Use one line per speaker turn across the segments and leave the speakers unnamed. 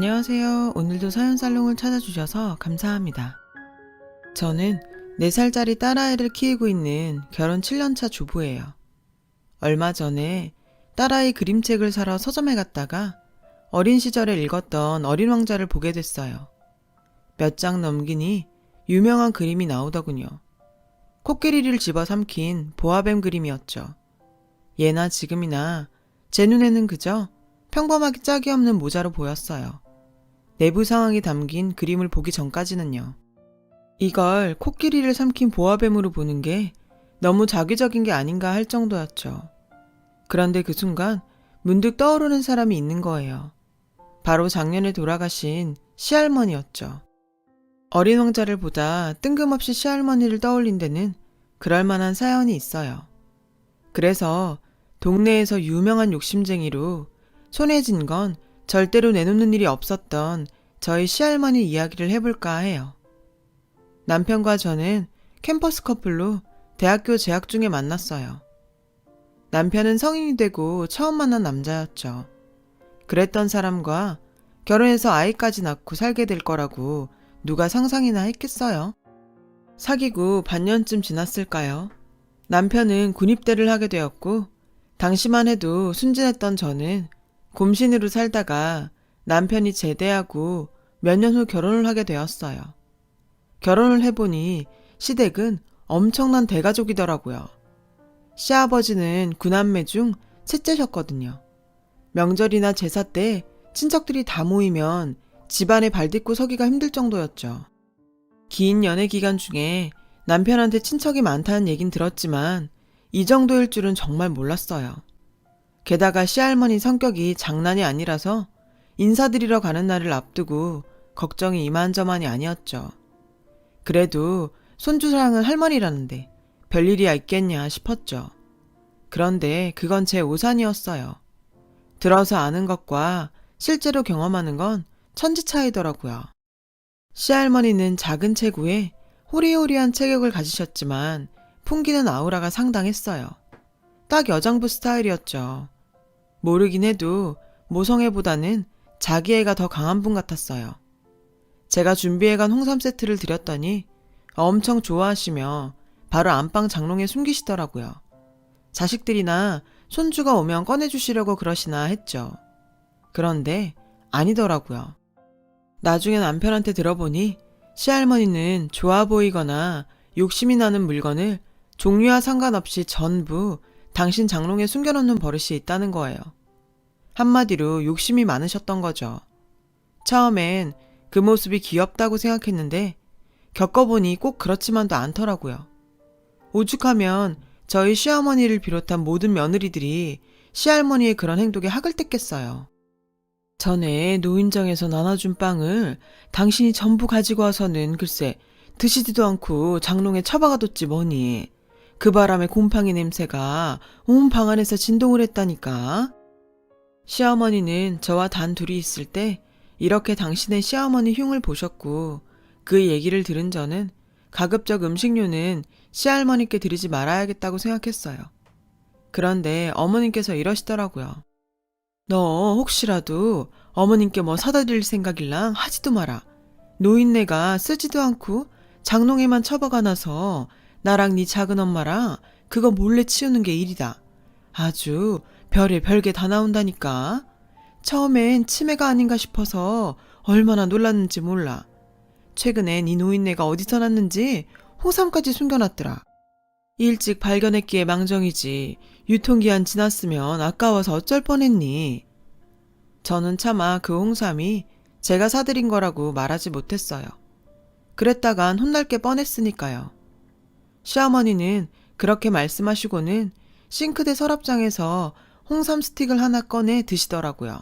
안녕하세요. 오늘도 사연살롱을 찾아주셔서 감사합니다. 저는 4살짜리 딸아이를 키우고 있는 결혼 7년차 주부예요. 얼마 전에 딸아이 그림책을 사러 서점에 갔다가 어린 시절에 읽었던 어린 왕자를 보게 됐어요. 몇 장 넘기니 유명한 그림이 나오더군요. 코끼리를 집어삼킨 보아뱀 그림이었죠. 예나 지금이나 제 눈에는 그저 평범하게 짝이 없는 모자로 보였어요. 내부 상황이 담긴 그림을 보기 전까지는요. 이걸 코끼리를 삼킨 보아뱀으로 보는 게 너무 자기적인 게 아닌가 할 정도였죠. 그런데 그 순간 문득 떠오르는 사람이 있는 거예요. 바로 작년에 돌아가신 시할머니였죠. 어린 왕자를 보다 뜬금없이 시할머니를 떠올린 데는 그럴 만한 사연이 있어요. 그래서 동네에서 유명한 욕심쟁이로 손에 쥔 건 절대로 내놓는 일이 없었던 저희 시할머니 이야기를 해볼까 해요. 남편과 저는 캠퍼스 커플로 대학교 재학 중에 만났어요. 남편은 성인이 되고 처음 만난 남자였죠. 그랬던 사람과 결혼해서 아이까지 낳고 살게 될 거라고 누가 상상이나 했겠어요? 사귀고 반년쯤 지났을까요? 남편은 군입대를 하게 되었고 당시만 해도 순진했던 저는 곰신으로 살다가 남편이 제대하고 몇 년 후 결혼을 하게 되었어요. 결혼을 해보니 시댁은 엄청난 대가족이더라고요. 시아버지는 9남매 중 셋째셨거든요. 명절이나 제사 때 친척들이 다 모이면 집안에 발 딛고 서기가 힘들 정도였죠. 긴 연애 기간 중에 남편한테 친척이 많다는 얘긴 들었지만 이 정도일 줄은 정말 몰랐어요. 게다가 시할머니 성격이 장난이 아니라서 인사드리러 가는 날을 앞두고 걱정이 이만저만이 아니었죠. 그래도 손주사랑은 할머니라는데 별일이야 있겠냐 싶었죠. 그런데 그건 제 오산이었어요. 들어서 아는 것과 실제로 경험하는 건 천지 차이더라고요. 시할머니는 작은 체구에 호리호리한 체격을 가지셨지만 풍기는 아우라가 상당했어요. 딱 여장부 스타일이었죠. 모르긴 해도 모성애보다는 자기 애가 더 강한 분 같았어요. 제가 준비해간 홍삼 세트를 드렸더니 엄청 좋아하시며 바로 안방 장롱에 숨기시더라고요. 자식들이나 손주가 오면 꺼내주시려고 그러시나 했죠. 그런데 아니더라고요. 나중에 남편한테 들어보니 시할머니는 좋아 보이거나 욕심이 나는 물건을 종류와 상관없이 전부 당신 장롱에 숨겨놓는 버릇이 있다는 거예요. 한마디로 욕심이 많으셨던 거죠. 처음엔 그 모습이 귀엽다고 생각했는데 겪어보니 꼭 그렇지만도 않더라고요. 오죽하면 저희 시어머니를 비롯한 모든 며느리들이 시할머니의 그런 행동에 학을 뗐겠어요. 전에 노인정에서 나눠준 빵을 당신이 전부 가지고 와서는 글쎄 드시지도 않고 장롱에 처박아뒀지 뭐니. 그 바람에 곰팡이 냄새가 온 방 안에서 진동을 했다니까. 시어머니는 저와 단 둘이 있을 때 이렇게 당신의 시어머니 흉을 보셨고 그 얘기를 들은 저는 가급적 음식료는 시할머니께 드리지 말아야겠다고 생각했어요. 그런데 어머님께서 이러시더라고요. 너 혹시라도 어머님께 뭐 사다 드릴 생각일랑 하지도 마라. 노인네가 쓰지도 않고 장롱에만 처박아놔서 나랑 네 작은 엄마랑 그거 몰래 치우는 게 일이다. 아주 별의 별게 다 나온다니까. 처음엔 치매가 아닌가 싶어서 얼마나 놀랐는지 몰라. 최근에 네 노인네가 어디서 났는지 홍삼까지 숨겨놨더라. 일찍 발견했기에 망정이지 유통기한 지났으면 아까워서 어쩔 뻔했니. 저는 차마 그 홍삼이 제가 사드린 거라고 말하지 못했어요. 그랬다간 혼날 게 뻔했으니까요. 시어머니는 그렇게 말씀하시고는 싱크대 서랍장에서 홍삼 스틱을 하나 꺼내 드시더라고요.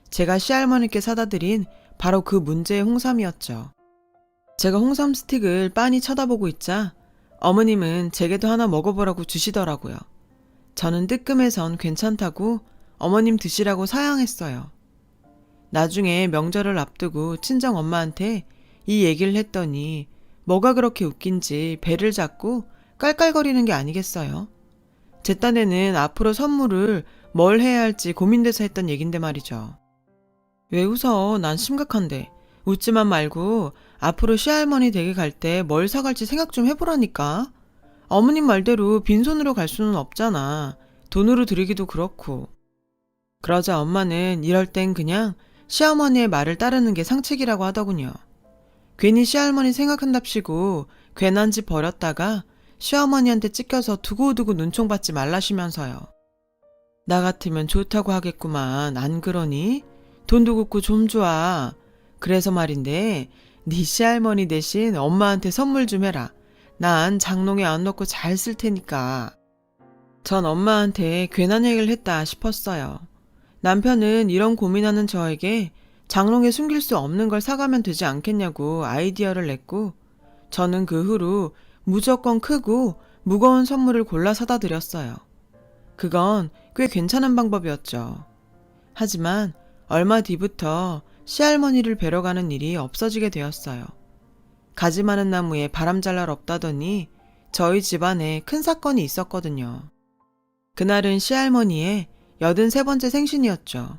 제가 시할머니께 사다 드린 바로 그 문제의 홍삼이었죠. 제가 홍삼 스틱을 빤히 쳐다보고 있자 어머님은 제게도 하나 먹어보라고 주시더라고요. 저는 뜨끔해선 괜찮다고 어머님 드시라고 사양했어요. 나중에 명절을 앞두고 친정 엄마한테 이 얘기를 했더니 뭐가 그렇게 웃긴지 배를 잡고 깔깔거리는 게 아니겠어요? 제 딴에는 앞으로 선물을 뭘 해야 할지 고민돼서 했던 얘긴데 말이죠. 왜 웃어? 난 심각한데. 웃지만 말고 앞으로 시할머니 댁에 갈 때 뭘 사갈지 생각 좀 해보라니까. 어머님 말대로 빈손으로 갈 수는 없잖아. 돈으로 드리기도 그렇고. 그러자 엄마는 이럴 땐 그냥 시어머니의 말을 따르는 게 상책이라고 하더군요. 괜히 시할머니 생각한답시고 괜한 집 버렸다가 시어머니한테 찢겨서 두고두고 눈총 받지 말라시면서요. 나 같으면 좋다고 하겠구만. 안 그러니? 돈도 굽고 좀 좋아. 그래서 말인데 네 시할머니 대신 엄마한테 선물 좀 해라. 난 장롱에 안 넣고 잘 쓸 테니까. 전 엄마한테 괜한 얘기를 했다 싶었어요. 남편은 이런 고민하는 저에게 장롱에 숨길 수 없는 걸 사가면 되지 않겠냐고 아이디어를 냈고, 저는 그 후로 무조건 크고 무거운 선물을 골라 사다 드렸어요. 그건 꽤 괜찮은 방법이었죠. 하지만 얼마 뒤부터 시할머니를 뵈러 가는 일이 없어지게 되었어요. 가지 많은 나무에 바람 잘 날 없다더니 저희 집안에 큰 사건이 있었거든요. 그날은 시할머니의 83번째 생신이었죠.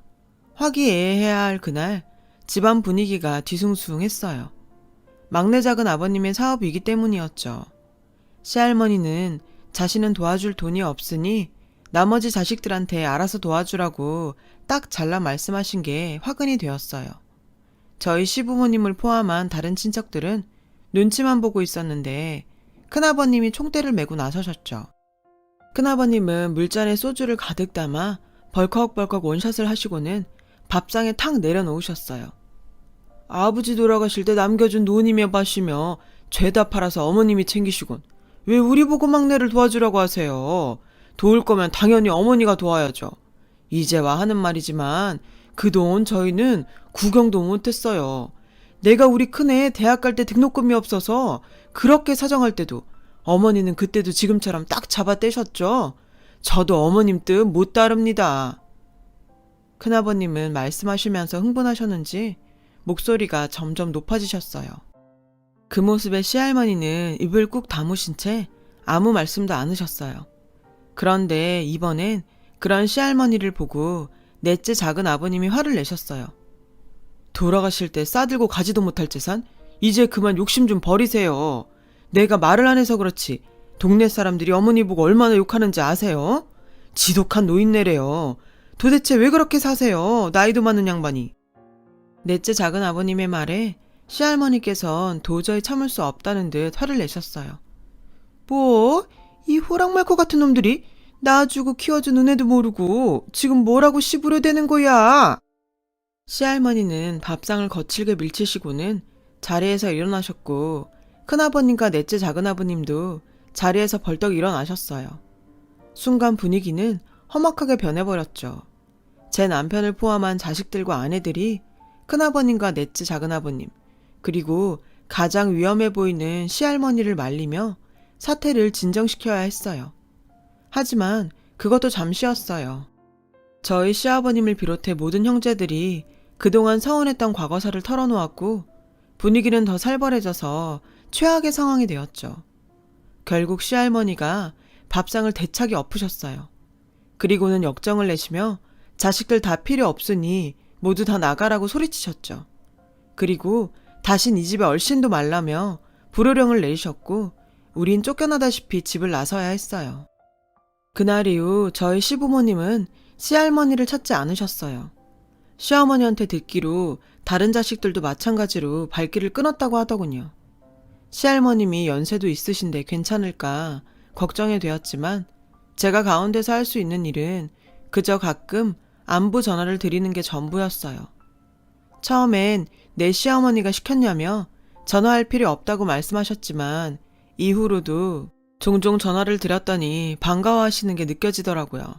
화기애애해야 할 그날 집안 분위기가 뒤숭숭했어요. 막내 작은 아버님의 사업이기 때문이었죠. 시할머니는 자신은 도와줄 돈이 없으니 나머지 자식들한테 알아서 도와주라고 딱 잘라 말씀하신 게 화근이 되었어요. 저희 시부모님을 포함한 다른 친척들은 눈치만 보고 있었는데 큰아버님이 총대를 메고 나서셨죠. 큰아버님은 물잔에 소주를 가득 담아 벌컥벌컥 원샷을 하시고는 밥상에 탁 내려놓으셨어요. 아버지 돌아가실 때 남겨준 노님의 밭이며 죄다 팔아서 어머님이 챙기시곤 왜 우리 보고 막내를 도와주라고 하세요? 도울 거면 당연히 어머니가 도와야죠. 이제와 하는 말이지만 그동안 저희는 구경도 못했어요. 내가 우리 큰애 대학 갈 때 등록금이 없어서 그렇게 사정할 때도 어머니는 그때도 지금처럼 딱 잡아 떼셨죠? 저도 어머님 뜻 못 따릅니다. 큰아버님은 말씀하시면서 흥분하셨는지 목소리가 점점 높아지셨어요. 그 모습에 시할머니는 입을 꾹 다무신 채 아무 말씀도 않으셨어요. 그런데 이번엔 그런 시할머니를 보고 넷째 작은 아버님이 화를 내셨어요. 돌아가실 때 싸들고 가지도 못할 재산? 이제 그만 욕심 좀 버리세요. 내가 말을 안 해서 그렇지 동네 사람들이 어머니 보고 얼마나 욕하는지 아세요? 지독한 노인네래요. 도대체 왜 그렇게 사세요? 나이도 많은 양반이. 넷째 작은 아버님의 말에 시할머니께선 도저히 참을 수 없다는 듯 화를 내셨어요. 뭐? 이 호랑말코 같은 놈들이 낳아주고 키워준 은혜도 모르고 지금 뭐라고 씨부려대는 거야? 시할머니는 밥상을 거칠게 밀치시고는 자리에서 일어나셨고 큰아버님과 넷째 작은아버님도 자리에서 벌떡 일어나셨어요. 순간 분위기는 험악하게 변해버렸죠. 제 남편을 포함한 자식들과 아내들이 큰아버님과 넷째 작은아버님 그리고 가장 위험해 보이는 시할머니를 말리며 사태를 진정시켜야 했어요. 하지만 그것도 잠시였어요. 저희 시아버님을 비롯해 모든 형제들이 그동안 서운했던 과거사를 털어놓았고 분위기는 더 살벌해져서 최악의 상황이 되었죠. 결국 시할머니가 밥상을 대차게 엎으셨어요. 그리고는 역정을 내시며 자식들 다 필요 없으니 모두 다 나가라고 소리치셨죠. 그리고 다신 이 집에 얼씬도 말라며 불호령을 내리셨고 우린 쫓겨나다시피 집을 나서야 했어요. 그날 이후 저희 시부모님은 시할머니를 찾지 않으셨어요. 시어머니한테 듣기로 다른 자식들도 마찬가지로 발길을 끊었다고 하더군요. 시할머님이 연세도 있으신데 괜찮을까 걱정이 되었지만 제가 가운데서 할 수 있는 일은 그저 가끔 안부 전화를 드리는 게 전부였어요. 처음엔 내 시어머니가 시켰냐며 전화할 필요 없다고 말씀하셨지만 이후로도 종종 전화를 드렸더니 반가워하시는 게 느껴지더라고요.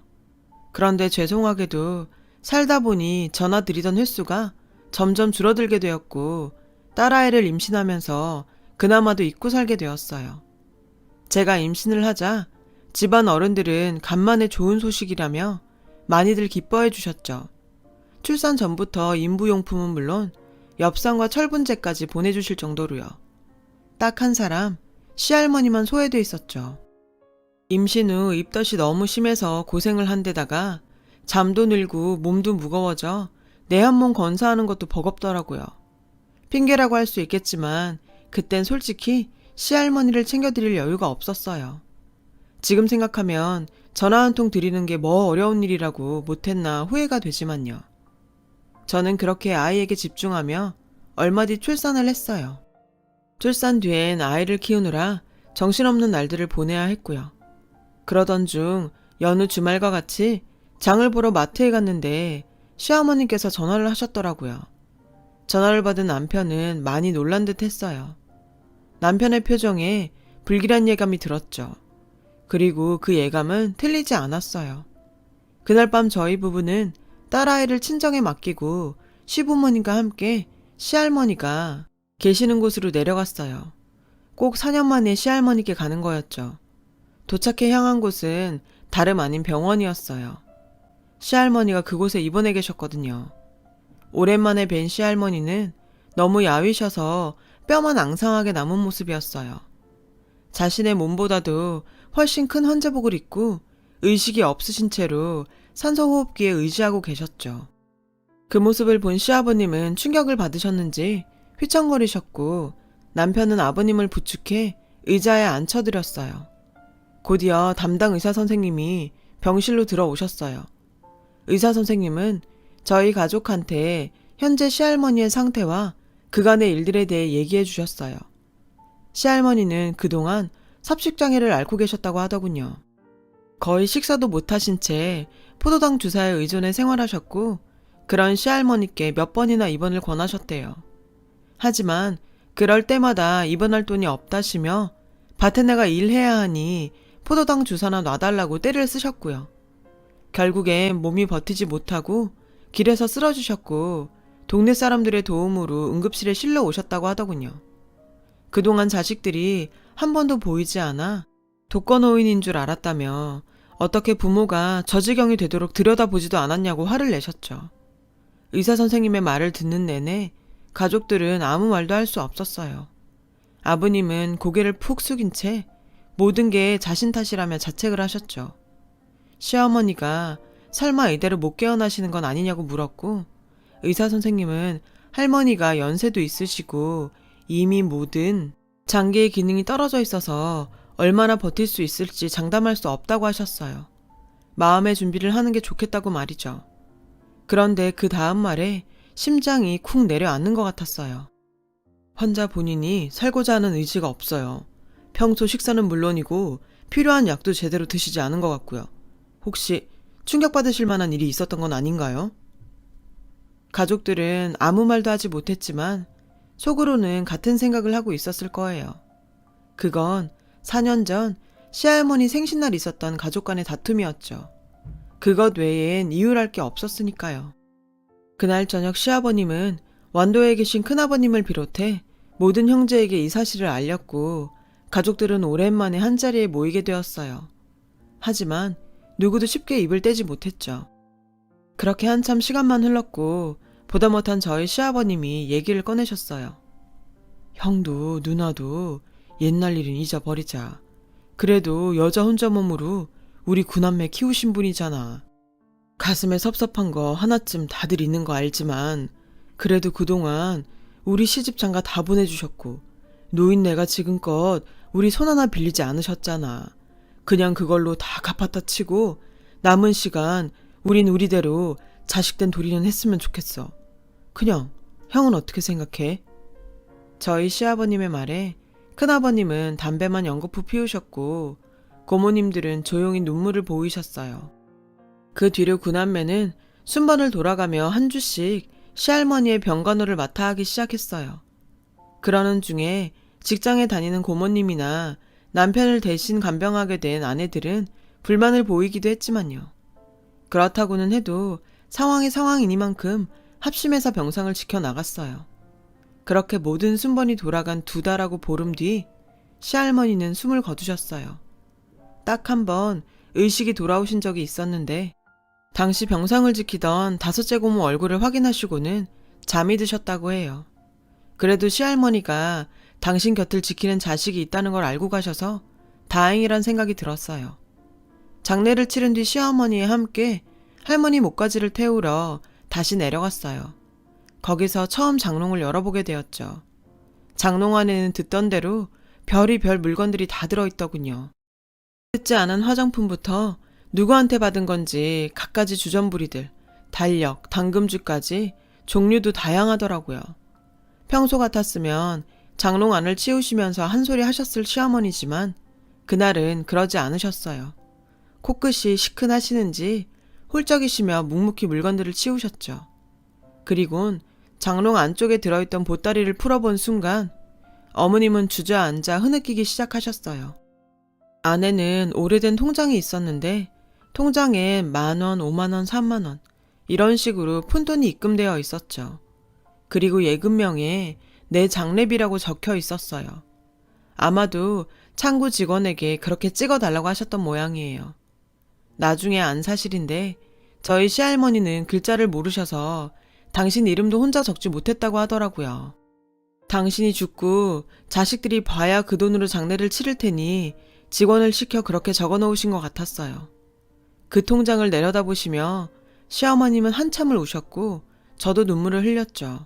그런데 죄송하게도 살다 보니 전화 드리던 횟수가 점점 줄어들게 되었고 딸아이를 임신하면서 그나마도 잊고 살게 되었어요. 제가 임신을 하자 집안 어른들은 간만에 좋은 소식이라며 많이들 기뻐해 주셨죠. 출산 전부터 인부용품은 물론 엽산과 철분제까지 보내주실 정도로요. 딱 한 사람, 시할머니만 소외돼 있었죠. 임신 후 입덧이 너무 심해서 고생을 한 데다가 잠도 늘고 몸도 무거워져 내 한 몸 건사하는 것도 버겁더라고요. 핑계라고 할 수 있겠지만 그땐 솔직히 시할머니를 챙겨드릴 여유가 없었어요. 지금 생각하면 전화 한 통 드리는 게 뭐 어려운 일이라고 못했나 후회가 되지만요. 저는 그렇게 아이에게 집중하며 얼마 뒤 출산을 했어요. 출산 뒤엔 아이를 키우느라 정신없는 날들을 보내야 했고요. 그러던 중 여느 주말과 같이 장을 보러 마트에 갔는데 시어머니께서 전화를 하셨더라고요. 전화를 받은 남편은 많이 놀란 듯 했어요. 남편의 표정에 불길한 예감이 들었죠. 그리고 그 예감은 틀리지 않았어요. 그날 밤 저희 부부는 딸아이를 친정에 맡기고 시부모님과 함께 시할머니가 계시는 곳으로 내려갔어요. 꼭 4년 만에 시할머니께 가는 거였죠. 도착해 향한 곳은 다름 아닌 병원이었어요. 시할머니가 그곳에 입원해 계셨거든요. 오랜만에 뵌 시할머니는 너무 야위셔서 뼈만 앙상하게 남은 모습이었어요. 자신의 몸보다도 훨씬 큰 환자복을 입고 의식이 없으신 채로 산소호흡기에 의지하고 계셨죠. 그 모습을 본 시아버님은 충격을 받으셨는지 휘청거리셨고 남편은 아버님을 부축해 의자에 앉혀드렸어요. 곧이어 담당 의사 선생님이 병실로 들어오셨어요. 의사 선생님은 저희 가족한테 현재 시할머니의 상태와 그간의 일들에 대해 얘기해 주셨어요. 시할머니는 그동안 섭식장애를 앓고 계셨다고 하더군요. 거의 식사도 못하신 채 포도당 주사에 의존해 생활하셨고 그런 시할머니께 몇 번이나 입원을 권하셨대요. 하지만 그럴 때마다 입원할 돈이 없다시며 밭에 나가 일해야 하니 포도당 주사나 놔달라고 떼를 쓰셨고요. 결국엔 몸이 버티지 못하고 길에서 쓰러지셨고 동네 사람들의 도움으로 응급실에 실려 오셨다고 하더군요. 그동안 자식들이 한 번도 보이지 않아 독거노인인 줄 알았다며 어떻게 부모가 저 지경이 되도록 들여다보지도 않았냐고 화를 내셨죠. 의사 선생님의 말을 듣는 내내 가족들은 아무 말도 할 수 없었어요. 아버님은 고개를 푹 숙인 채 모든 게 자신 탓이라며 자책을 하셨죠. 시어머니가 설마 이대로 못 깨어나시는 건 아니냐고 물었고 의사 선생님은 할머니가 연세도 있으시고 이미 모든 장기의 기능이 떨어져 있어서 얼마나 버틸 수 있을지 장담할 수 없다고 하셨어요. 마음의 준비를 하는 게 좋겠다고 말이죠. 그런데 그 다음 말에 심장이 쿵 내려앉는 것 같았어요. 환자 본인이 살고자 하는 의지가 없어요. 평소 식사는 물론이고 필요한 약도 제대로 드시지 않은 것 같고요. 혹시 충격받으실 만한 일이 있었던 건 아닌가요? 가족들은 아무 말도 하지 못했지만 속으로는 같은 생각을 하고 있었을 거예요. 그건 4년 전 시할머니 생신날 있었던 가족 간의 다툼이었죠. 그것 외엔 이유랄 게 없었으니까요. 그날 저녁 시아버님은 완도에 계신 큰아버님을 비롯해 모든 형제에게 이 사실을 알렸고 가족들은 오랜만에 한자리에 모이게 되었어요. 하지만 누구도 쉽게 입을 떼지 못했죠. 그렇게 한참 시간만 흘렀고 보다 못한 저희 시아버님이 얘기를 꺼내셨어요. 형도 누나도 옛날 일은 잊어버리자. 그래도 여자 혼자 몸으로 우리 구남매 키우신 분이잖아. 가슴에 섭섭한 거 하나쯤 다들 있는 거 알지만 그래도 그동안 우리 시집장가 다 보내주셨고 노인네가 지금껏 우리 손 하나 빌리지 않으셨잖아. 그냥 그걸로 다 갚았다 치고 남은 시간 우린 우리대로 자식된 도리는 했으면 좋겠어. 그냥 형은 어떻게 생각해? 저희 시아버님의 말에 큰아버님은 담배만 연거푸 피우셨고 고모님들은 조용히 눈물을 보이셨어요. 그 뒤로 구남매는 순번을 돌아가며 한 주씩 시할머니의 병간호를 맡아 하기 시작했어요. 그러는 중에 직장에 다니는 고모님이나 남편을 대신 간병하게 된 아내들은 불만을 보이기도 했지만요. 그렇다고는 해도 상황이 상황이니만큼 합심해서 병상을 지켜나갔어요. 그렇게 모든 순번이 돌아간 2달하고 보름 뒤 시할머니는 숨을 거두셨어요. 딱 한 번 의식이 돌아오신 적이 있었는데 당시 병상을 지키던 5째 고모 얼굴을 확인하시고는 잠이 드셨다고 해요. 그래도 시할머니가 당신 곁을 지키는 자식이 있다는 걸 알고 가셔서 다행이란 생각이 들었어요. 장례를 치른 뒤 시어머니와 함께 할머니 목까지를 태우러 다시 내려갔어요. 거기서 처음 장롱을 열어보게 되었죠. 장롱 안에는 듣던 대로 별의별 물건들이 다 들어있더군요. 뜯지 않은 화장품부터 누구한테 받은 건지 갖가지 주전부리들, 달력, 당금주까지 종류도 다양하더라고요. 평소 같았으면 장롱 안을 치우시면서 한 소리 하셨을 시어머니지만 그날은 그러지 않으셨어요. 코끝이 시큰하시는지 훌쩍이시며 묵묵히 물건들을 치우셨죠. 그리곤 장롱 안쪽에 들어있던 보따리를 풀어본 순간 어머님은 주저앉아 흐느끼기 시작하셨어요. 안에는 오래된 통장이 있었는데 통장엔 10,000원, 50,000원, 30,000원 이런 식으로 푼돈이 입금되어 있었죠. 그리고 예금명에 내 장례비라고 적혀 있었어요. 아마도 창구 직원에게 그렇게 찍어달라고 하셨던 모양이에요. 나중에 안 사실인데 저희 시할머니는 글자를 모르셔서 당신 이름도 혼자 적지 못했다고 하더라고요. 당신이 죽고 자식들이 봐야 그 돈으로 장례를 치를 테니 직원을 시켜 그렇게 적어 놓으신 것 같았어요. 그 통장을 내려다보시며 시어머님은 한참을 우셨고 저도 눈물을 흘렸죠.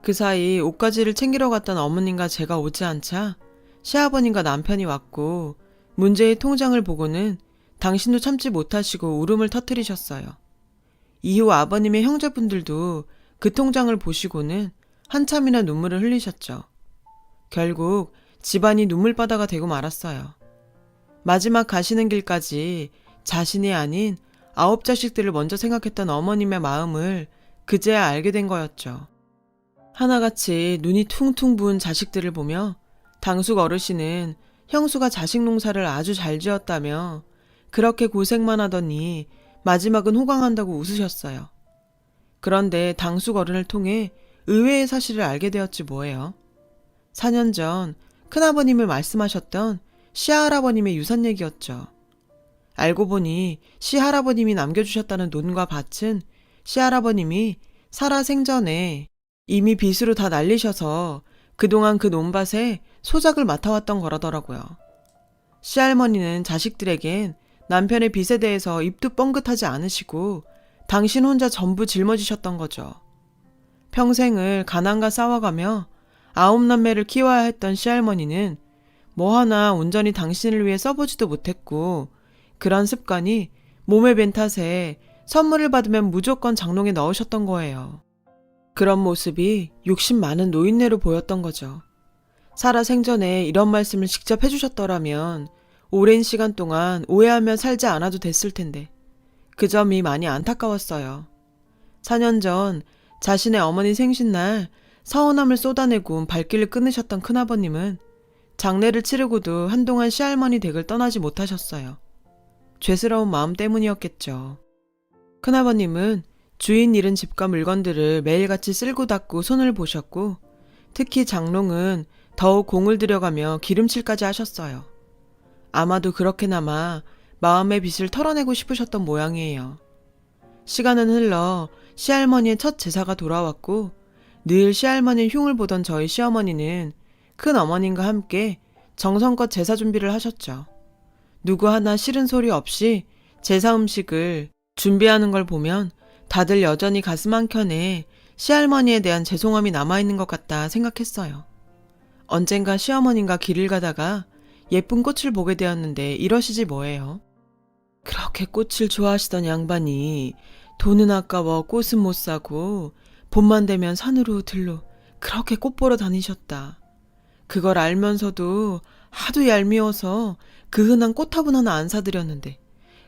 그 사이 옷가지를 챙기러 갔던 어머님과 제가 오지 않자 시아버님과 남편이 왔고 문제의 통장을 보고는 당신도 참지 못하시고 울음을 터뜨리셨어요. 이후 아버님의 형제분들도 그 통장을 보시고는 한참이나 눈물을 흘리셨죠. 결국 집안이 눈물바다가 되고 말았어요. 마지막 가시는 길까지 자신이 아닌 9자식들을 먼저 생각했던 어머님의 마음을 그제야 알게 된 거였죠. 하나같이 눈이 퉁퉁 부은 자식들을 보며 당숙 어르신은 형수가 자식 농사를 아주 잘 지었다며 그렇게 고생만 하더니 마지막은 호강한다고 웃으셨어요. 그런데 당숙 어른을 통해 의외의 사실을 알게 되었지 뭐예요. 4년 전 큰아버님을 말씀하셨던 시할아버님의 유산 얘기였죠. 알고 보니 시할아버님이 남겨주셨다는 논과 밭은 시할아버님이 살아 생전에 이미 빚으로 다 날리셔서 그동안 그 논밭에 소작을 맡아왔던 거라더라고요. 시할머니는 자식들에겐 남편의 빚에 대해서 입도 뻥긋하지 않으시고 당신 혼자 전부 짊어지셨던 거죠. 평생을 가난과 싸워가며 9남매를 키워야 했던 시할머니는 뭐 하나 온전히 당신을 위해 써보지도 못했고 그런 습관이 몸에 밴 탓에 선물을 받으면 무조건 장롱에 넣으셨던 거예요. 그런 모습이 욕심 많은 노인네로 보였던 거죠. 살아 생전에 이런 말씀을 직접 해주셨더라면 오랜 시간 동안 오해하며 살지 않아도 됐을 텐데 그 점이 많이 안타까웠어요. 4년 전 자신의 어머니 생신날 서운함을 쏟아내고 발길을 끊으셨던 큰아버님은 장례를 치르고도 한동안 시할머니 댁을 떠나지 못하셨어요. 죄스러운 마음 때문이었겠죠. 큰아버님은 주인 잃은 집과 물건들을 매일같이 쓸고 닦고 손을 보셨고 특히 장롱은 더욱 공을 들여가며 기름칠까지 하셨어요. 아마도 그렇게나마 마음의 빚을 털어내고 싶으셨던 모양이에요. 시간은 흘러 시할머니의 첫 제사가 돌아왔고 늘 시할머니의 흉을 보던 저희 시어머니는 큰 어머님과 함께 정성껏 제사 준비를 하셨죠. 누구 하나 싫은 소리 없이 제사 음식을 준비하는 걸 보면 다들 여전히 가슴 한켠에 시할머니에 대한 죄송함이 남아있는 것 같다 생각했어요. 언젠가 시어머님과 길을 가다가 예쁜 꽃을 보게 되었는데 이러시지 뭐예요. 그렇게 꽃을 좋아하시던 양반이 돈은 아까워 꽃은 못 사고 봄만 되면 산으로 들로 그렇게 꽃 보러 다니셨다. 그걸 알면서도 하도 얄미워서 그 흔한 꽃화분 하나 안 사드렸는데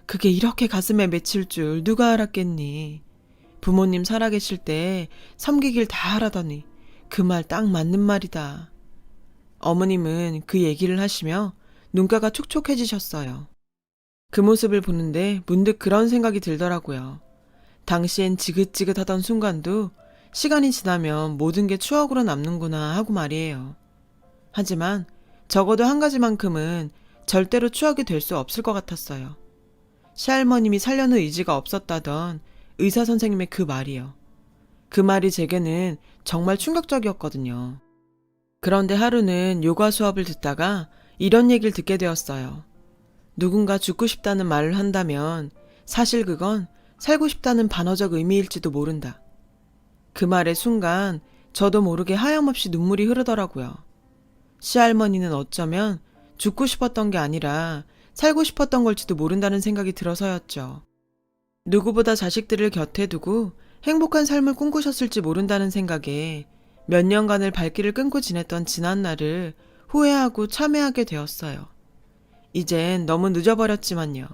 그게 이렇게 가슴에 맺힐 줄 누가 알았겠니. 부모님 살아계실 때 섬기길 다 하라더니 그 말 딱 맞는 말이다. 어머님은 그 얘기를 하시며 눈가가 촉촉해지셨어요. 그 모습을 보는데 문득 그런 생각이 들더라고요. 당시엔 지긋지긋하던 순간도 시간이 지나면 모든 게 추억으로 남는구나 하고 말이에요. 하지만 적어도 한 가지만큼은 절대로 추억이 될 수 없을 것 같았어요. 시할머님이 살려는 의지가 없었다던 의사 선생님의 그 말이요. 그 말이 제게는 정말 충격적이었거든요. 그런데 하루는 요가 수업을 듣다가 이런 얘기를 듣게 되었어요. 누군가 죽고 싶다는 말을 한다면 사실 그건 살고 싶다는 반어적 의미일지도 모른다. 그 말의 순간 저도 모르게 하염없이 눈물이 흐르더라고요. 시할머니는 어쩌면 죽고 싶었던 게 아니라 살고 싶었던 걸지도 모른다는 생각이 들어서였죠. 누구보다 자식들을 곁에 두고 행복한 삶을 꿈꾸셨을지 모른다는 생각에 몇 년간을 발길을 끊고 지냈던 지난날을 후회하고 참회하게 되었어요. 이젠 너무 늦어버렸지만요.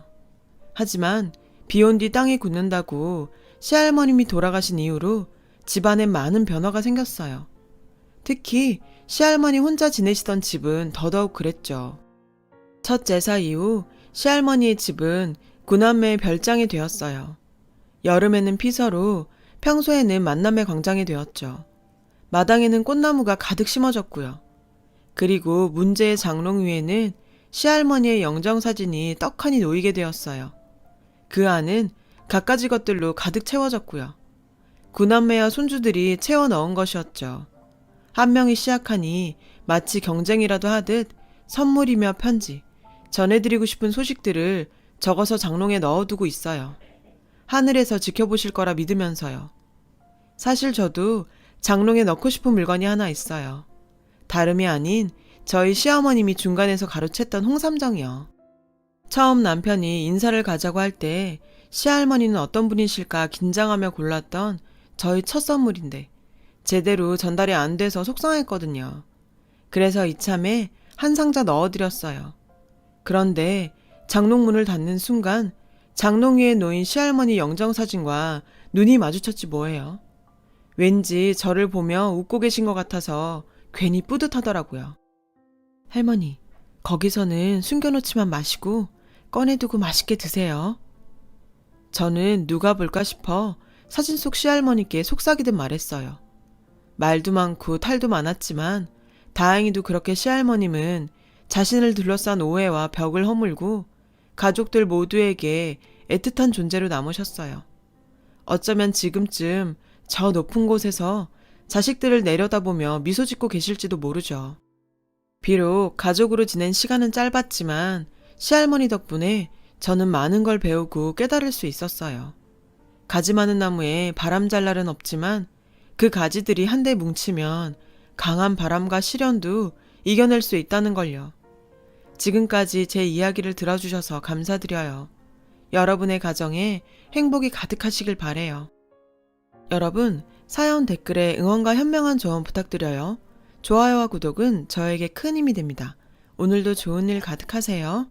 하지만 비온 뒤 땅이 굳는다고 시할머님이 돌아가신 이후로 집안엔 많은 변화가 생겼어요. 특히 시할머니 혼자 지내시던 집은 더더욱 그랬죠. 첫 제사 이후 시할머니의 집은 구남매의 별장이 되었어요. 여름에는 피서로, 평소에는 만남의 광장이 되었죠. 마당에는 꽃나무가 가득 심어졌고요. 그리고 문제의 장롱 위에는 시할머니의 영정사진이 떡하니 놓이게 되었어요. 그 안은 갖가지 것들로 가득 채워졌고요. 구남매와 손주들이 채워 넣은 것이었죠. 한 명이 시작하니 마치 경쟁이라도 하듯 선물이며 편지, 전해드리고 싶은 소식들을 적어서 장롱에 넣어두고 있어요. 하늘에서 지켜보실 거라 믿으면서요. 사실 저도 장롱에 넣고 싶은 물건이 하나 있어요. 다름이 아닌 저희 시어머님이 중간에서 가로챘던 홍삼정이요. 처음 남편이 인사를 가자고 할 때 시할머니는 어떤 분이실까 긴장하며 골랐던 저희 첫 선물인데 제대로 전달이 안 돼서 속상했거든요. 그래서 이참에 한 상자 넣어드렸어요. 그런데 장롱문을 닫는 순간 장롱 위에 놓인 시할머니 영정사진과 눈이 마주쳤지 뭐예요. 왠지 저를 보며 웃고 계신 것 같아서 괜히 뿌듯하더라고요. 할머니, 거기서는 숨겨놓지만 마시고 꺼내두고 맛있게 드세요. 저는 누가 볼까 싶어 사진 속 시할머니께 속삭이듯 말했어요. 말도 많고 탈도 많았지만 다행히도 그렇게 시할머님은 자신을 둘러싼 오해와 벽을 허물고 가족들 모두에게 애틋한 존재로 남으셨어요. 어쩌면 지금쯤 저 높은 곳에서 자식들을 내려다보며 미소 짓고 계실지도 모르죠. 비록 가족으로 지낸 시간은 짧았지만 시할머니 덕분에 저는 많은 걸 배우고 깨달을 수 있었어요. 가지 많은 나무에 바람잘 날은 없지만 그 가지들이 한데 뭉치면 강한 바람과 시련도 이겨낼 수 있다는 걸요. 지금까지 제 이야기를 들어주셔서 감사드려요. 여러분의 가정에 행복이 가득하시길 바래요. 여러분, 사연 댓글에 응원과 현명한 조언 부탁드려요. 좋아요와 구독은 저에게 큰 힘이 됩니다. 오늘도 좋은 일 가득하세요.